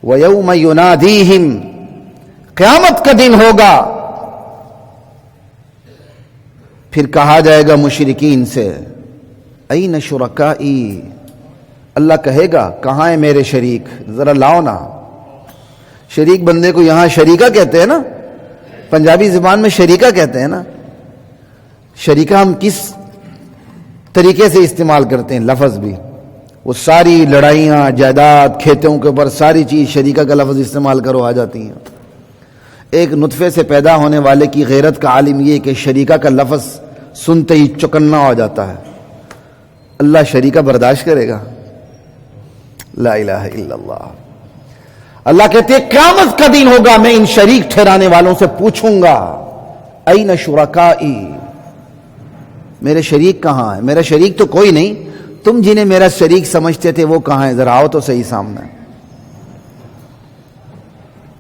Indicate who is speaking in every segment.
Speaker 1: وَيَوْمَ يُنَادِيهِمْ، قیامت کا دن ہوگا، پھر کہا جائے گا مشرکین سے اَيْنَ شُرَكَائِي، اللہ کہے گا کہاں ہے میرے شریک، ذرا لاؤ نا۔ شریک بندے کو یہاں شریکہ کہتے ہیں نا، پنجابی زبان میں شریکہ کہتے ہیں نا۔ شریکہ ہم کس طریقے سے استعمال کرتے ہیں لفظ بھی، وہ ساری لڑائیاں جائیداد کھیتوں کے اوپر ساری چیز شریکہ کا لفظ استعمال کرو آ جاتی ہیں۔ ایک نطفے سے پیدا ہونے والے کی غیرت کا عالم یہ کہ شریکہ کا لفظ سنتے ہی چکنا ہو جاتا ہے۔ اللہ شریکہ برداشت کرے گا؟ لا الہ الا اللہ۔ اللہ کہتے ہیں قیامت کا دن ہوگا، میں ان شریک ٹھہرانے والوں سے پوچھوں گا این شرکائی، میرے شریک کہاں ہیں؟ میرا شریک تو کوئی نہیں، تم جنہیں میرا شریک سمجھتے تھے وہ کہاں ہیں؟ ذرا آؤ تو صحیح سامنے،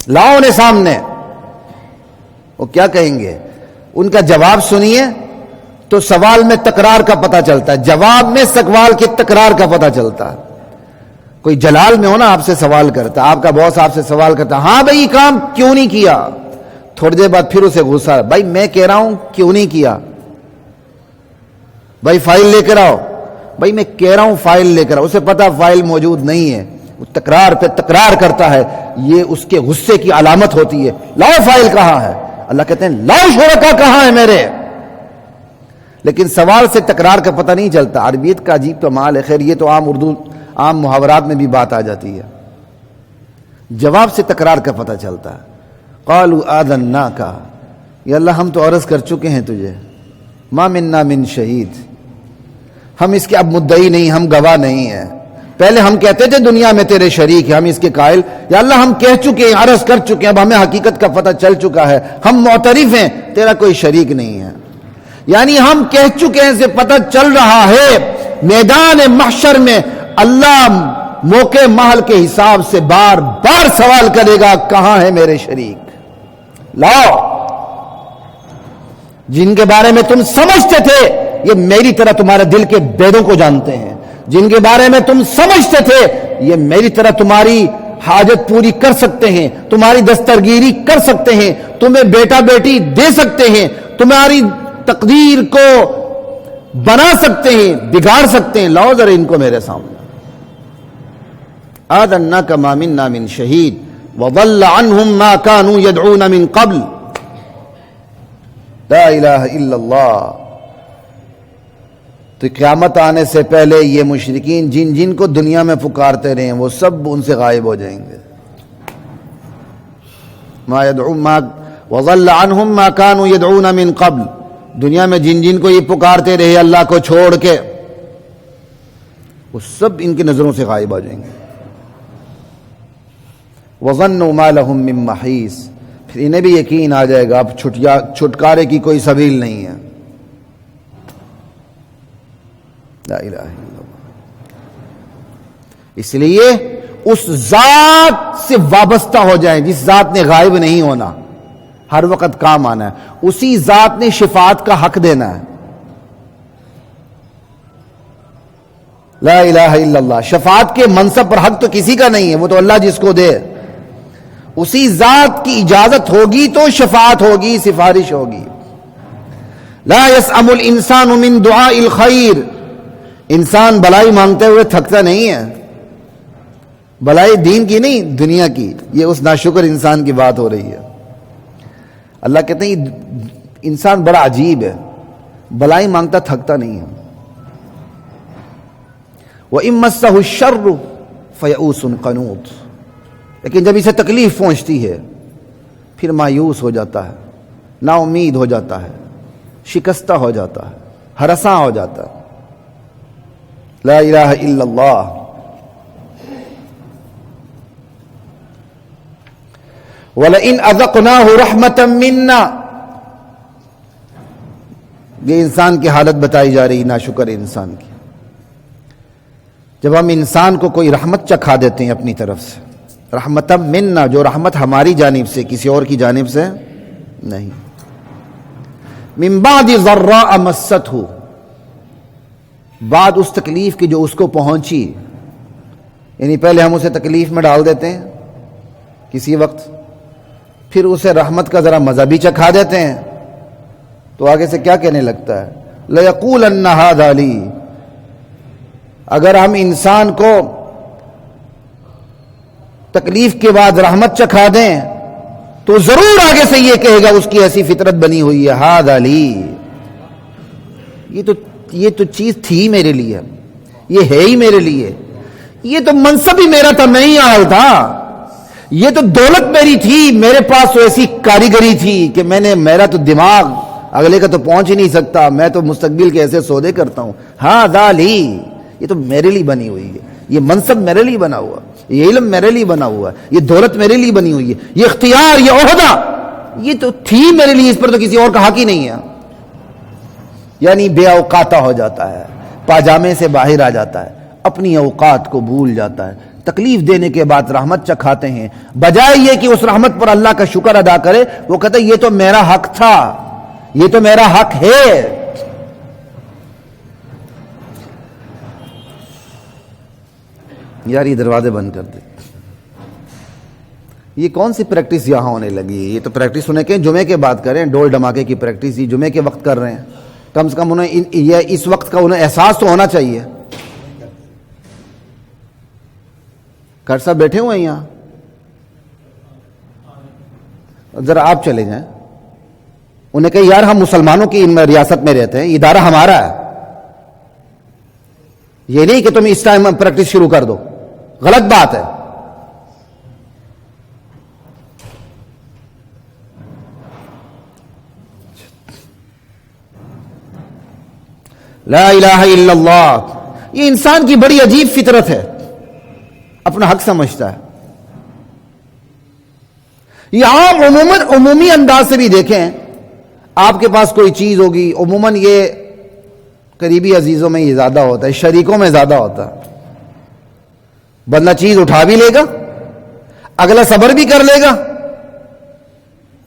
Speaker 1: لاؤ انہیں سامنے۔ وہ کیا کہیں گے؟ ان کا جواب سنیے تو سوال میں تکرار کا پتہ چلتا ہے، جواب میں سوال کی تکرار کا پتہ چلتا ہے۔ کوئی جلال میں ہو نا، آپ سے سوال کرتا، آپ کا باس آپ سے سوال کرتا، ہاں بھائی یہ کام کیوں نہیں کیا؟ تھوڑی دیر بعد پھر اسے غصہ، بھائی میں کہہ رہا ہوں کیوں نہیں کیا؟ بھائی فائل لے کر آؤ، بھائی میں کہہ رہا ہوں فائل لے کر آؤ، اسے پتا فائل موجود نہیں ہے، وہ تکرار پہ تکرار کرتا ہے، یہ اس کے غصے کی علامت ہوتی ہے۔ لاؤ فائل کہاں ہے؟ اللہ کہتے ہیں لاؤ شرکا کہاں ہے میرے؟ لیکن سوال سے تکرار کا پتہ نہیں چلتا۔ عربیت کا عجیب کمال ہے، خیر یہ تو عام اردو عام محاورات میں بھی بات آ جاتی ہے، جواب سے تکرار کا پتہ چلتا ہے۔ قالوا آذناک، یا اللہ ہم تو عرض کر چکے ہیں تجھے، ما منا من شہید، ہم اس کے اب مدعی نہیں، ہم گواہ نہیں ہیں۔ پہلے ہم کہتے تھے دنیا میں تیرے شریک ہیں، ہم اس کے قائل، یا اللہ ہم کہہ چکے ہیں، عرض کر چکے ہیں، اب ہمیں حقیقت کا پتہ چل چکا ہے، ہم معترف ہیں تیرا کوئی شریک نہیں ہے۔ یعنی ہم کہہ چکے ہیں سے پتہ چل رہا ہے میدان محشر میں اللہ موقع محل کے حساب سے بار بار سوال کرے گا کہاں ہے میرے شریک؟ لاؤ، جن کے بارے میں تم سمجھتے تھے یہ میری طرح تمہارے دل کے بیدوں کو جانتے ہیں، جن کے بارے میں تم سمجھتے تھے یہ میری طرح تمہاری حاجت پوری کر سکتے ہیں، تمہاری دسترگیری کر سکتے ہیں، تمہیں بیٹا بیٹی دے سکتے ہیں، تمہاری تقدیر کو بنا سکتے ہیں، بگاڑ سکتے ہیں، لاؤ ذرا ان کو میرے سامنے۔ آذناک ما منا من شہید وضل عنہم ما كانوا يدعون من قبل، لا الہ الا اللہ۔ تو قیامت آنے سے پہلے یہ مشرکین جن جن کو دنیا میں پکارتے رہے ہیں وہ سب ان سے غائب ہو جائیں گے۔ وضل عنہم ما كانوا يدعون من قبل، دنیا میں جن جن کو یہ پکارتے رہے اللہ کو چھوڑ کے وہ سب ان کی نظروں سے غائب ہو جائیں گے۔ وظنوا ما لهم من محیص، پھر انہیں بھی یقین آ جائے گا اب چھٹکارے کی کوئی سبیل نہیں ہے۔ لا الہ الا اللہ۔ اس لیے اس ذات سے وابستہ ہو جائیں جس ذات نے غائب نہیں ہونا، ہر وقت کام آنا ہے، اسی ذات نے شفاعت کا حق دینا ہے۔ لا الہ الا اللہ۔ شفاعت کے منصب پر حق تو کسی کا نہیں ہے، وہ تو اللہ جس کو دے، اسی ذات کی اجازت ہوگی تو شفاعت ہوگی، سفارش ہوگی۔ لا يسأم الانسان من دعاء الخیر، انسان بلائی مانگتے ہوئے تھکتا نہیں ہے، بلائی دین کی نہیں دنیا کی، یہ اس ناشکر انسان کی بات ہو رہی ہے۔ اللہ کہتے ہیں انسان بڑا عجیب ہے، بلائی مانگتا تھکتا نہیں ہے۔ وَإِن مَسَّهُ الشَّرُّ فَيَئُوسٌ قَنُوطٌ، لیکن جب اسے تکلیف پہنچتی ہے پھر مایوس ہو جاتا ہے، نا امید ہو جاتا ہے، شکستہ ہو جاتا ہے، ہراساں ہو جاتا ہے۔ لا الہ الا اللہ۔ وَلَئِنْ أَذَقْنَاهُ رَحْمَةً مِنَّا، یہ انسان کی حالت بتائی جا رہی ناشکر انسان کی، جب ہم انسان کو کوئی رحمت چکھا دیتے ہیں اپنی طرف سے، رحمتم منا، جو رحمت ہماری جانب سے کسی اور کی جانب سے نہیں، من بعد ضراء مستہ، بعد اس تکلیف کی جو اس کو پہنچی، یعنی پہلے ہم اسے تکلیف میں ڈال دیتے ہیں کسی وقت، پھر اسے رحمت کا ذرا مزہ بھی چکھا دیتے ہیں تو آگے سے کیا کہنے لگتا ہے؟ لَيَقُولَنَّ هَذَا لِي۔ اگر ہم انسان کو تکلیف کے بعد رحمت چکھا دیں تو ضرور آگے سے یہ کہے گا، اس کی ایسی فطرت بنی ہوئی ہے، هَذَا لِي، یہ تو چیز تھی میرے لیے، یہ ہے ہی میرے لیے، یہ تو منصب ہی میرا تھا، میں ہی آیا تھا، یہ تو دولت میری تھی، میرے پاس تو ایسی کاریگری تھی کہ میرا تو دماغ اگلے کا تو پہنچ ہی نہیں سکتا، میں تو مستقبل کے ایسے سودے کرتا ہوں، ہاذا لی، یہ تو میرے لیے بنی ہوئی ہے، یہ منصب میرے لیے بنا ہوا، یہ علم میرے لیے بنا ہوا ہے، یہ دولت میرے لیے بنی ہوئی ہے، یہ اختیار، یہ عہدہ، یہ تو تھی میرے لیے، اس پر تو کسی اور کا حق ہی نہیں ہے۔ یعنی بے اوقاتہ ہو جاتا ہے، پاجامے سے باہر آ جاتا ہے، اپنی اوقات کو بھول جاتا ہے، تکلیف دینے کے بعد رحمت چکھاتے ہیں، بجائے یہ کہ اس رحمت پر اللہ کا شکر ادا کرے، وہ کہتا ہے یہ تو میرا حق تھا، یہ تو میرا حق ہے۔ یار یہ دروازے بند کر دے، یہ کون سی پریکٹس یہاں ہونے لگی ہے؟ یہ تو پریکٹس انہیں کہیں جمعے کے بعد کریں، ڈول ڈھماکے کی پریکٹس یہ جمعے کے وقت کر رہے ہیں، کم سے کم انہیں یہ اس وقت کا انہیں احساس تو ہونا چاہیے۔ کر صاحب بیٹھے ہوئے ہیں یہاں، ذرا آپ چلے جائیں، انہیں کہیں یار ہم مسلمانوں کی ریاست میں رہتے ہیں، ادارہ ہمارا ہے، یہ نہیں کہ تم اس ٹائم پریکٹس شروع کر دو، غلط بات ہے۔ لا الہ الا اللہ، یہ انسان کی بڑی عجیب فطرت ہے، اپنا حق سمجھتا ہے۔ یہ عام عمومی انداز سے بھی دیکھیں، آپ کے پاس کوئی چیز ہوگی، عموماً یہ قریبی عزیزوں میں یہ زیادہ ہوتا ہے، شریکوں میں زیادہ ہوتا ہے، بندہ چیز اٹھا بھی لے گا، اگلا صبر بھی کر لے گا،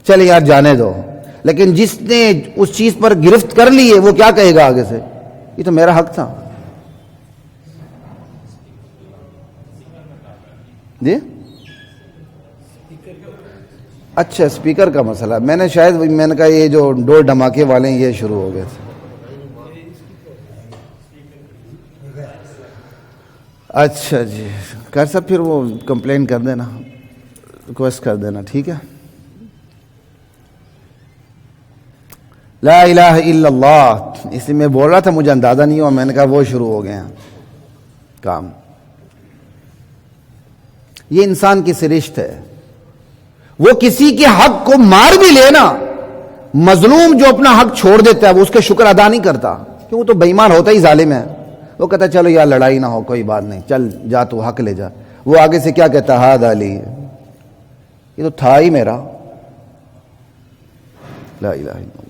Speaker 1: چلے یار جانے دو، لیکن جس نے اس چیز پر گرفت کر لی ہے وہ کیا کہے گا آگے سے؟ یہ تو میرا حق تھا۔ جی اچھا، اسپیکر کا مسئلہ، میں نے کہا یہ جو ڈور دھماکے والے ہیں یہ شروع ہو گئے تھے۔ اچھا جی، کر سب پھر وہ کمپلین کر دینا، ریکویسٹ کر دینا، ٹھیک ہے۔ لا الہ الا اللہ، اس لیے میں بول رہا تھا مجھے اندازہ نہیں ہوا، میں نے کہا وہ شروع ہو گئے ہیں کام۔ یہ انسان کی سرشت ہے، وہ کسی کے حق کو مار بھی لے نا، مظلوم جو اپنا حق چھوڑ دیتا ہے وہ اس کے شکر ادا نہیں کرتا، کیوں وہ تو بے ایمان ہوتا ہی ظالم ہے، وہ کہتا ہے چلو یار لڑائی نہ ہو، کوئی بات نہیں، چل جا تو حق لے جا، وہ آگے سے کیا کہتا ہے؟ ہاذا لی، یہ تو تھا ہی میرا۔ لا الہ الا اللہ۔